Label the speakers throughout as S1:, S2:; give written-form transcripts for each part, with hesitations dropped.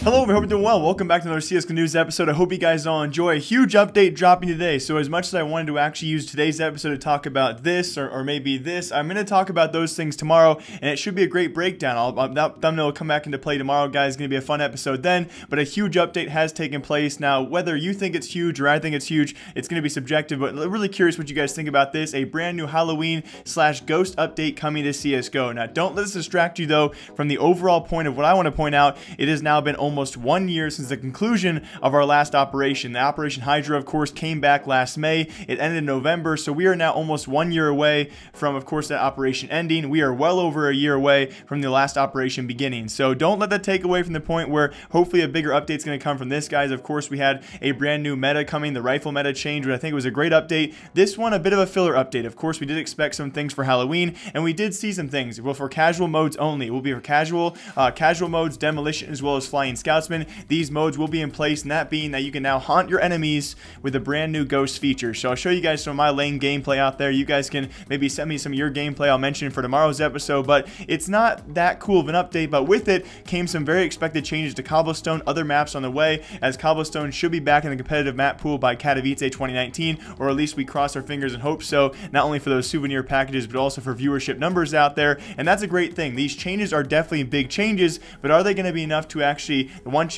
S1: Hello, I hope you're doing well. Welcome back to another CSGO News episode. I hope you guys all enjoy. A huge update dropping today. So as much as I wanted to actually use today's episode to talk about this or maybe this, I'm going to talk about those things tomorrow, and it should be a great breakdown. That thumbnail will come back into play tomorrow, guys. It's going to be a fun episode then, but a huge update has taken place. Now, whether you think it's huge or I think it's huge, it's going to be subjective, but I'm really curious what you guys think about this. A brand new Halloween/Ghost update coming to CSGO. Now, don't let this distract you, though, from the overall point of what I want to point out. It has now been almost 1 year since the conclusion of our last operation. The Operation Hydra, of course, came back last May. It ended in November, so we are now almost 1 year away from, of course, that operation ending. We are well over a year away from the last operation beginning. So don't let that take away from the point where hopefully a bigger update is going to come from this, guys. Of course, we had a brand new meta coming, the rifle meta change, which I think was a great update. This one, a bit of a filler update. Of course, we did expect some things for Halloween, and we did see some things. Well, for casual modes only. It will be for casual modes, demolition, as well as flying scoutsman. These modes will be in place, and that being that you can now haunt your enemies with a brand new ghost feature. So I'll show you guys some of my lane gameplay out there. You guys can maybe send me some of your gameplay. I'll mention for tomorrow's episode, but it's not that cool of an update. But with it came some very expected changes to Cobblestone, other maps on the way, as Cobblestone should be back in the competitive map pool by Katowice 2019, or at least we cross our fingers and hope so, not only for those souvenir packages, but also for viewership numbers out there, and that's a great thing. These changes are definitely big changes, but are they going to be enough to actually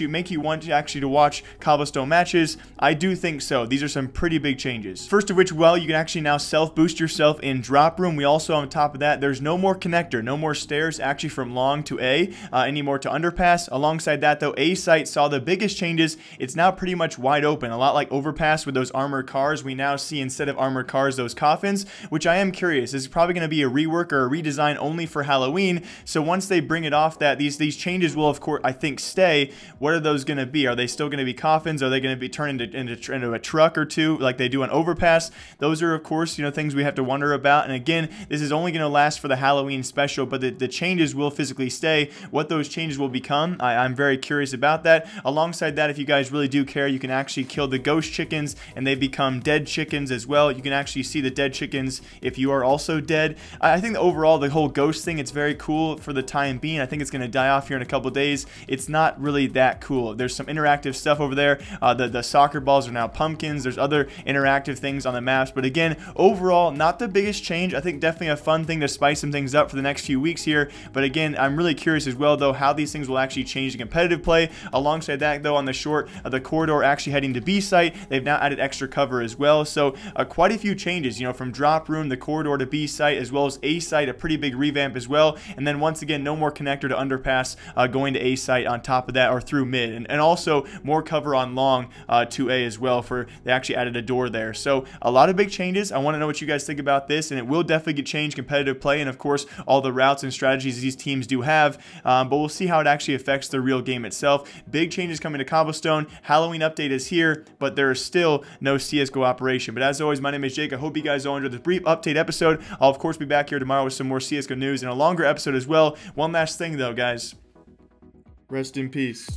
S1: make you want to actually watch Cobblestone matches? I do think so. These are some pretty big changes. First of which, well, you can actually now self-boost yourself in drop room. We also, on top of that, there's no more connector, no more stairs actually from long to A, anymore to underpass. Alongside that, though, A site saw the biggest changes. It's now pretty much wide open, a lot like overpass with those armored cars. We now see, instead of armored cars, those coffins, which I am curious. This is probably going to be a rework or a redesign only for Halloween. So once they bring it off that, these changes will, of course, I think, stay. What are those going to be? Are they still going to be coffins? Are they going to be turned into a truck or two like they do on overpass? Those are, of course, things we have to wonder about. And again, this is only going to last for the Halloween special, but the changes will physically stay. What those changes will become, I'm very curious about that. Alongside that, if you guys really do care, you can actually kill the ghost chickens, and they become dead chickens as well. You can actually see the dead chickens if you are also dead. I think that overall, the whole ghost thing, it's very cool for the time being. I think it's going to die off here in a couple days. It's not really that cool. There's some interactive stuff over there. The soccer balls are now pumpkins. There's other interactive things on the maps, but again, overall, not the biggest change. I think definitely a fun thing to spice some things up for the next few weeks here, but again, I'm really curious as well, though, how these things will actually change the competitive play. Alongside that, though, on the short of the corridor actually heading to B site, they've now added extra cover as well, so quite a few changes, from drop room, the corridor to B site, as well as A site, a pretty big revamp as well, and then once again, no more connector to underpass going to A site on top of that, or through mid, and also more cover on long to A as well, for they actually added a door there. So a lot of big changes. I want to know what you guys think about this, and it will definitely change competitive play, and of course all the routes and strategies these teams do have, but we'll see how it actually affects the real game itself. Big changes coming to Cobblestone. Halloween update is here, but there is still no CSGO operation. But as always, my name is Jake. I hope you guys all enjoyed this brief update episode. I'll of course be back here tomorrow with some more CSGO news and a longer episode as well. One last thing though, guys, rest in peace.